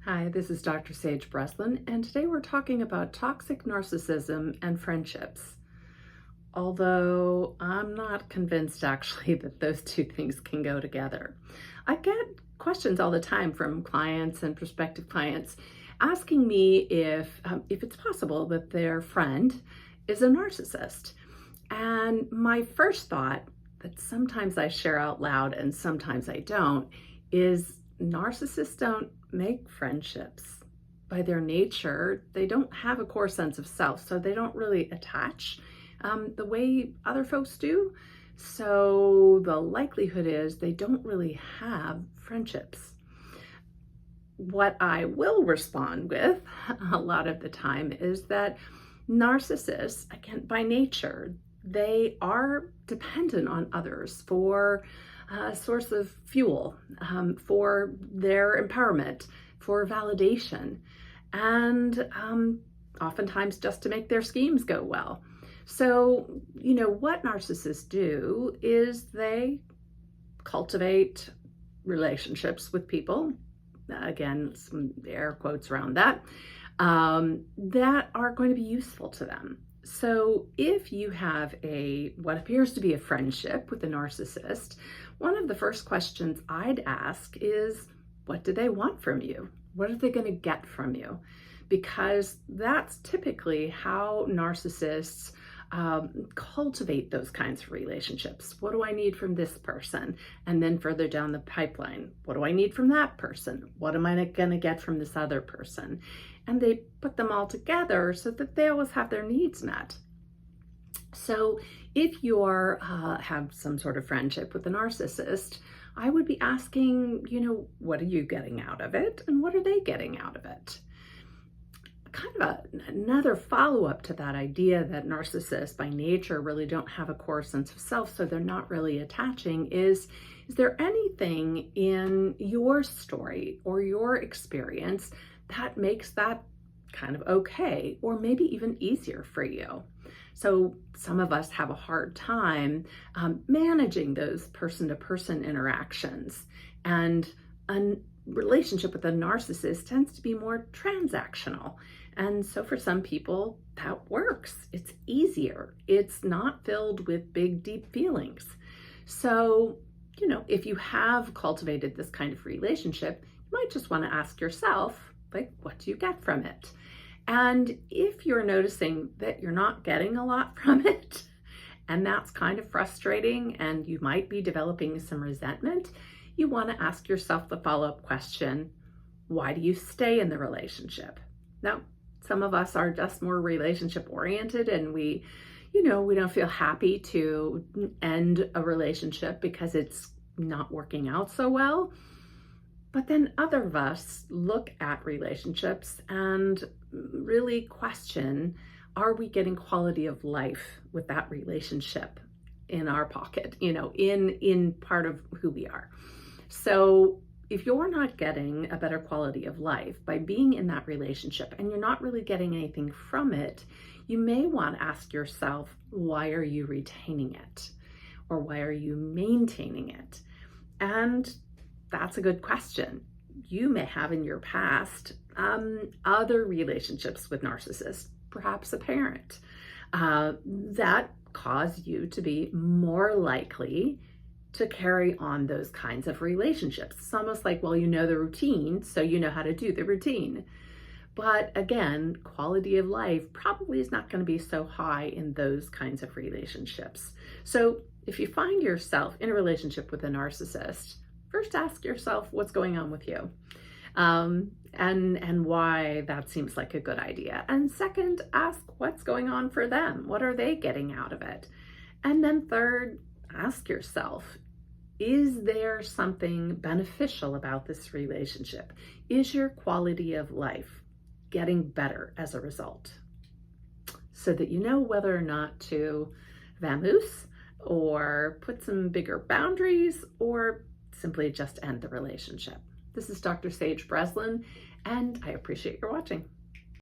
Hi, this is Dr. Sage Breslin, and today we're talking about toxic narcissism and friendships. Although I'm not convinced actually that those two things can go together. I get questions all the time from clients and prospective clients asking me if it's possible that their friend is a narcissist. And my first thought that sometimes I share out loud and sometimes I don't is narcissists don't make friendships. By their nature, they don't have a core sense of self, so they don't really attach the way other folks do. So the likelihood is they don't really have friendships. What I will respond with a lot of the time is that narcissists, again, by nature, they are dependent on others for a source of fuel, for their empowerment, for validation, and oftentimes just to make their schemes go well. So, what narcissists do is they cultivate relationships with people, again, some air quotes around that, that are going to be useful to them. So if you have what appears to be a friendship with a narcissist, one of the first questions I'd ask is, what do they want from you? What are they going to get from you? Because that's typically how narcissists cultivate those kinds of relationships. What do I need from this person? And then further down the pipeline, what do I need from that person? What am I going to get from this other person? And they put them all together so that they always have their needs met. So if you have some sort of friendship with a narcissist, I would be asking, what are you getting out of it? And what are they getting out of it? Kind of another follow-up to that idea that narcissists by nature really don't have a core sense of self, so they're not really attaching, is there anything in your story or your experience that makes that kind of okay, or maybe even easier for you? So some of us have a hard time managing those person-to-person interactions, and a relationship with a narcissist tends to be more transactional. And so for some people, that works. It's easier. It's not filled with big, deep feelings. So, if you have cultivated this kind of relationship, you might just want to ask yourself, what do you get from it? And if you're noticing that you're not getting a lot from it, and that's kind of frustrating, and you might be developing some resentment, you want to ask yourself the follow-up question, why do you stay in the relationship? Now, some of us are just more relationship oriented, and we don't feel happy to end a relationship because it's not working out so well. But then other of us look at relationships and really question, are we getting quality of life with that relationship in our pocket, in part of who we are? So if you're not getting a better quality of life by being in that relationship and you're not really getting anything from it, you may want to ask yourself, why are you retaining it? Or why are you maintaining it? And that's a good question. You may have in your past other relationships with narcissists, perhaps a parent, that cause you to be more likely to carry on those kinds of relationships. It's almost like, well, you know the routine, so you know how to do the routine. But again, quality of life probably is not going to be so high in those kinds of relationships. So if you find yourself in a relationship with a narcissist, first ask yourself what's going on with you, and why that seems like a good idea. And second, ask what's going on for them. What are they getting out of it? And then third, ask yourself, is there something beneficial about this relationship? Is your quality of life getting better as a result? So that you know whether or not to vamoose or put some bigger boundaries or simply just end the relationship. This is Dr. Sage Breslin, and I appreciate your watching.